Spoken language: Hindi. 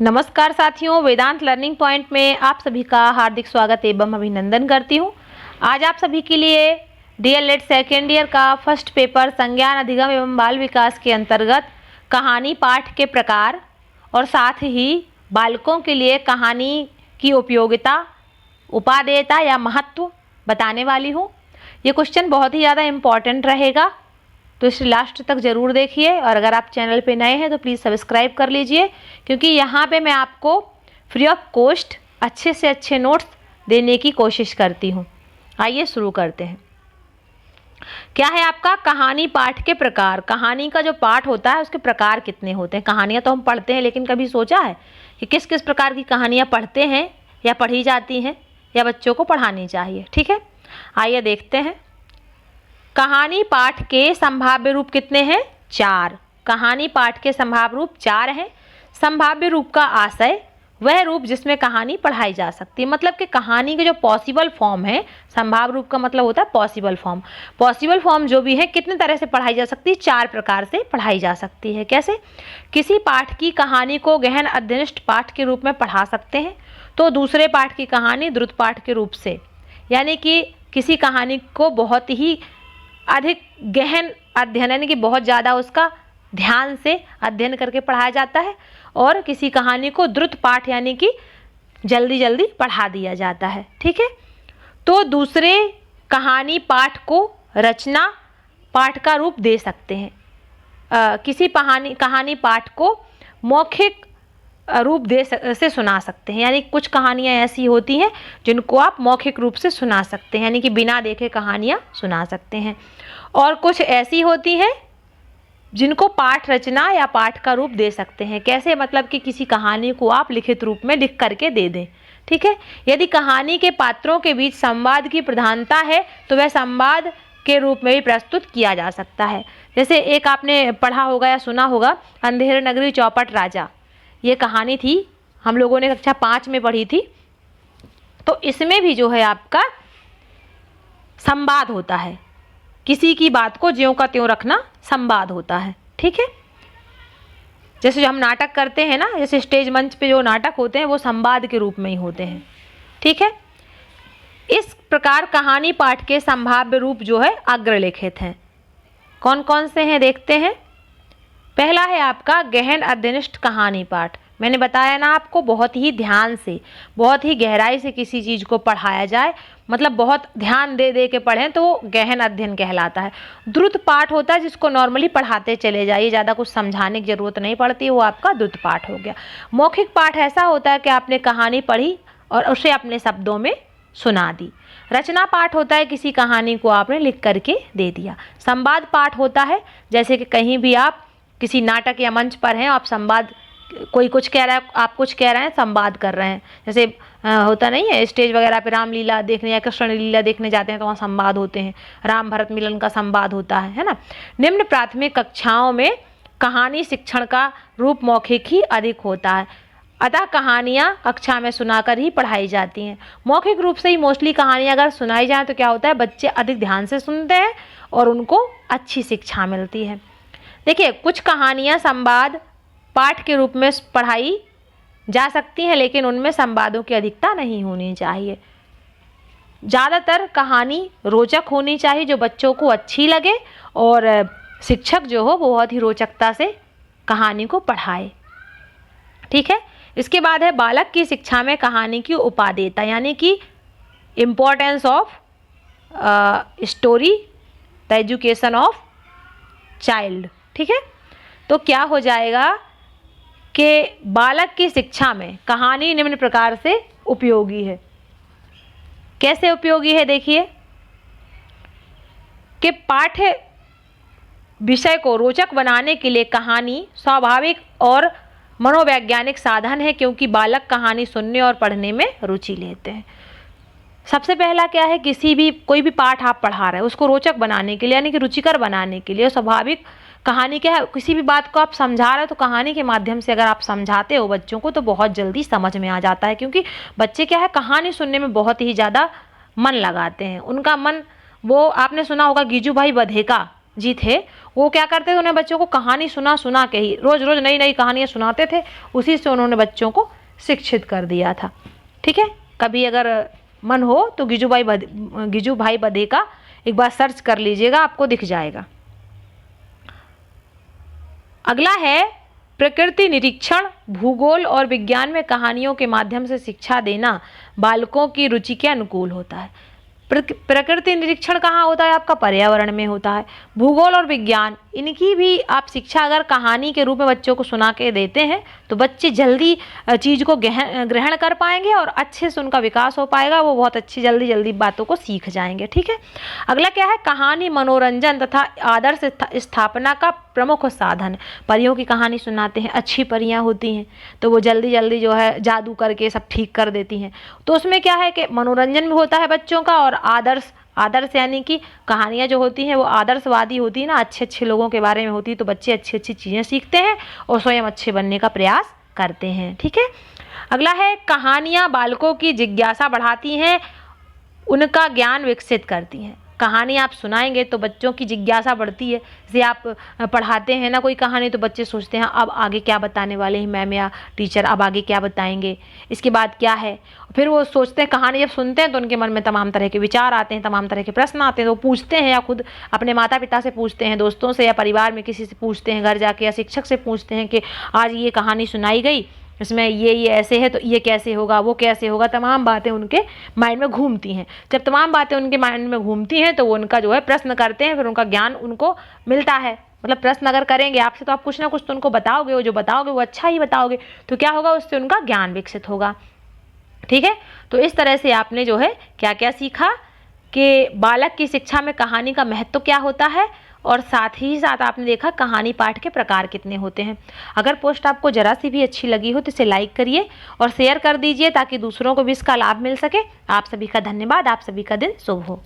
नमस्कार साथियों, वेदांत लर्निंग पॉइंट में आप सभी का हार्दिक स्वागत एवं अभिनंदन करती हूँ। आज आप सभी के लिए डीएलएड सेकेंड ईयर का फर्स्ट पेपर संज्ञान अधिगम एवं बाल विकास के अंतर्गत कहानी पाठ के प्रकार और साथ ही बालकों के लिए कहानी की उपयोगिता, उपादेयता या महत्व बताने वाली हूँ। ये क्वेश्चन बहुत ही ज़्यादा इम्पॉर्टेंट रहेगा, तो इसे लास्ट तक ज़रूर देखिए। और अगर आप चैनल पे नए हैं तो प्लीज़ सब्सक्राइब कर लीजिए, क्योंकि यहाँ पे मैं आपको फ्री ऑफ कॉस्ट अच्छे से अच्छे नोट्स देने की कोशिश करती हूँ। आइए शुरू करते हैं। क्या है आपका कहानी पाठ के प्रकार। कहानी का जो पाठ होता है उसके प्रकार कितने होते हैं। कहानियाँ तो हम पढ़ते हैं, लेकिन कभी सोचा है कि किस किस प्रकार की कहानियाँ पढ़ते हैं या पढ़ी जाती हैं या बच्चों को पढ़ानी चाहिए। ठीक है, आइए देखते हैं। कहानी पाठ के संभाव्य रूप कितने हैं? 4। कहानी पाठ के संभाव्य रूप 4 हैं। संभाव्य रूप का आशय वह रूप जिसमें कहानी पढ़ाई जा सकती है, मतलब कि कहानी के जो पॉसिबल फॉर्म है, संभाव्य रूप का मतलब होता है पॉसिबल फॉर्म। पॉसिबल फॉर्म जो भी है कितने तरह से पढ़ाई जा सकती है? 4 प्रकार से पढ़ाई जा सकती है। कैसे? किसी पाठ की कहानी को गहन अध्ययनिष्ठ पाठ के रूप में पढ़ा सकते हैं, तो दूसरे पाठ की कहानी द्रुत पाठ के रूप से, यानी कि किसी कहानी को बहुत ही अधिक गहन अध्ययन यानी कि बहुत ज़्यादा उसका ध्यान से अध्ययन करके पढ़ाया जाता है, और किसी कहानी को द्रुत पाठ यानी कि जल्दी जल्दी पढ़ा दिया जाता है। ठीक है, तो दूसरे कहानी पाठ को रचना पाठ का रूप दे सकते हैं। किसी कहानी पाठ को मौखिक रूप से सुना सकते हैं, यानी कुछ कहानियाँ ऐसी होती हैं जिनको आप मौखिक रूप से सुना सकते हैं, यानी कि बिना देखे कहानियाँ सुना सकते हैं। और कुछ ऐसी होती हैं जिनको पाठ रचना या पाठ का रूप दे सकते हैं। कैसे? मतलब कि किसी कहानी को आप लिखित रूप में लिख करके दे दें। ठीक है, यदि कहानी के पात्रों के बीच संवाद की प्रधानता है तो वह संवाद के रूप में भी प्रस्तुत किया जा सकता है। जैसे एक आपने पढ़ा होगा या सुना होगा, अंधेर नगरी चौपट राजा। ये कहानी थी, हम लोगों ने कक्षा 5 में पढ़ी थी। तो इसमें भी जो है आपका संवाद होता है, किसी की बात को ज्यों का त्यों रखना संवाद होता है। ठीक है, जैसे जो हम नाटक करते हैं ना, जैसे स्टेज मंच पे जो नाटक होते हैं वो संवाद के रूप में ही होते हैं। ठीक है, इस प्रकार कहानी पाठ के संभाव्य रूप जो है अग्रलिखित हैं। कौन कौन से हैं देखते हैं। पहला है आपका गहन अध्ययनिष्ठ कहानी पाठ। मैंने बताया ना आपको, बहुत ही ध्यान से, बहुत ही गहराई से किसी चीज़ को पढ़ाया जाए, मतलब बहुत ध्यान दे दे के पढ़ें, तो वो गहन अध्ययन कहलाता है। द्रुत पाठ होता है जिसको नॉर्मली पढ़ाते चले जाइए, ज़्यादा कुछ समझाने की ज़रूरत नहीं पड़ती, वो आपका द्रुत पाठ हो गया। मौखिक पाठ ऐसा होता है कि आपने कहानी पढ़ी और उसे अपने शब्दों में सुना दी। रचना पाठ होता है किसी कहानी को आपने लिख करके दे दिया। संवाद पाठ होता है जैसे कि कहीं भी आप किसी नाटक या मंच पर हैं, आप संवाद, कोई कुछ कह रहा है, आप कुछ कह रहे हैं, संवाद कर रहे हैं। जैसे होता नहीं है स्टेज वगैरह पे रामलीला देखने या कृष्ण लीला देखने जाते हैं तो वहाँ संवाद होते हैं, राम भरत मिलन का संवाद होता है ना। निम्न प्राथमिक कक्षाओं में कहानी शिक्षण का रूप मौखिक ही अधिक होता है, अतः कहानियाँ कक्षा में सुनाकर ही पढ़ाई जाती हैं। मौखिक रूप से ही मोस्टली कहानियाँ अगर सुनाई जाए तो क्या होता है, बच्चे अधिक ध्यान से सुनते हैं और उनको अच्छी शिक्षा मिलती है। देखिए, कुछ कहानियाँ संवाद पाठ के रूप में पढ़ाई जा सकती हैं, लेकिन उनमें संवादों की अधिकता नहीं होनी चाहिए। ज़्यादातर कहानी रोचक होनी चाहिए, जो बच्चों को अच्छी लगे, और शिक्षक जो हो वो बहुत ही रोचकता से कहानी को पढ़ाए। ठीक है, इसके बाद है बालक की शिक्षा में कहानी की उपादेयता, यानी कि importance of story, the education of child. ठीक है, तो क्या हो जाएगा कि बालक की शिक्षा में कहानी निम्न प्रकार से उपयोगी है। कैसे उपयोगी है? देखिए कि पाठ्य विषय को रोचक बनाने के लिए कहानी स्वाभाविक और मनोवैज्ञानिक साधन है, क्योंकि बालक कहानी सुनने और पढ़ने में रुचि लेते हैं। सबसे पहला क्या है, कोई भी पाठ आप पढ़ा रहे हैं उसको रोचक बनाने के लिए, यानी कि रुचिकर बनाने के लिए स्वाभाविक कहानी क्या है, किसी भी बात को आप समझा रहे हो तो कहानी के माध्यम से अगर आप समझाते हो बच्चों को तो बहुत जल्दी समझ में आ जाता है, क्योंकि बच्चे क्या है, कहानी सुनने में बहुत ही ज़्यादा मन लगाते हैं। उनका मन, वो आपने सुना होगा गीजू भाई बधेका, जी थे, वो क्या करते थे, उन्हें बच्चों को कहानी सुना के ही रोज रोज नई नई कहानियाँ सुनाते थे, उसी से उन्होंने बच्चों को शिक्षित कर दिया था। ठीक है, कभी अगर मन हो तो गिजू भाई बधे का एक बार सर्च कर लीजिएगा, आपको दिख जाएगा। अगला है प्रकृति निरीक्षण, भूगोल और विज्ञान में कहानियों के माध्यम से शिक्षा देना बालकों की रुचि के अनुकूल होता है। प्रकृति निरीक्षण कहाँ होता है? आपका पर्यावरण में होता है। भूगोल और विज्ञान, इनकी भी आप शिक्षा अगर कहानी के रूप में बच्चों को सुना के देते हैं तो बच्चे जल्दी चीज़ को ग्रहण कर पाएंगे और अच्छे से उनका विकास हो पाएगा, वो बहुत अच्छी जल्दी बातों को सीख जाएंगे। ठीक है, अगला क्या है? कहानी मनोरंजन तथा आदर्श स्थापना का प्रमुख साधन। परियों की कहानी सुनाते हैं, अच्छी परियां होती हैं तो वो जल्दी जो है जादू करके सब ठीक कर देती हैं, तो उसमें क्या है कि मनोरंजन भी होता है बच्चों का, और आदर्श यानी कि कहानियाँ जो होती हैं वो आदर्शवादी होती है ना, अच्छे लोगों के बारे में होती है, तो बच्चे अच्छी चीज़ें सीखते हैं और स्वयं अच्छे बनने का प्रयास करते हैं। ठीक है, अगला है कहानियाँ बालकों की जिज्ञासा बढ़ाती हैं, उनका ज्ञान विकसित करती हैं। कहानी आप सुनाएंगे तो बच्चों की जिज्ञासा बढ़ती है। जैसे आप पढ़ाते हैं ना कोई कहानी, तो बच्चे सोचते हैं अब आगे क्या बताने वाले हैं मैम या टीचर, अब आगे क्या बताएंगे, इसके बाद क्या है। फिर वो सोचते हैं, कहानी जब सुनते हैं तो उनके मन में तमाम तरह के विचार आते हैं, तमाम तरह के प्रश्न आते हैं, तो वो पूछते हैं या खुद अपने माता पिता से पूछते हैं, दोस्तों से या परिवार में किसी से पूछते हैं, घर जाके या शिक्षक से पूछते हैं कि आज ये कहानी सुनाई गई, इसमें ये ऐसे है तो ये कैसे होगा, वो कैसे होगा। तमाम बातें उनके माइंड में घूमती हैं। जब तमाम बातें उनके माइंड में घूमती हैं तो वो उनका जो है प्रश्न करते हैं, फिर उनका ज्ञान उनको मिलता है। मतलब प्रश्न अगर करेंगे आपसे तो आप कुछ ना कुछ तो उनको बताओगे, वो जो बताओगे वो अच्छा ही बताओगे, तो क्या होगा, उससे उनका ज्ञान विकसित होगा। ठीक है, तो इस तरह से आपने जो है क्या क्या सीखा कि बालक की शिक्षा में कहानी का महत्व क्या होता है, और साथ ही साथ आपने देखा कहानी पाठ के प्रकार कितने होते हैं। अगर पोस्ट आपको जरा सी भी अच्छी लगी हो तो इसे लाइक करिए और शेयर कर दीजिए ताकि दूसरों को भी इसका लाभ मिल सके। आप सभी का धन्यवाद, आप सभी का दिन शुभ हो।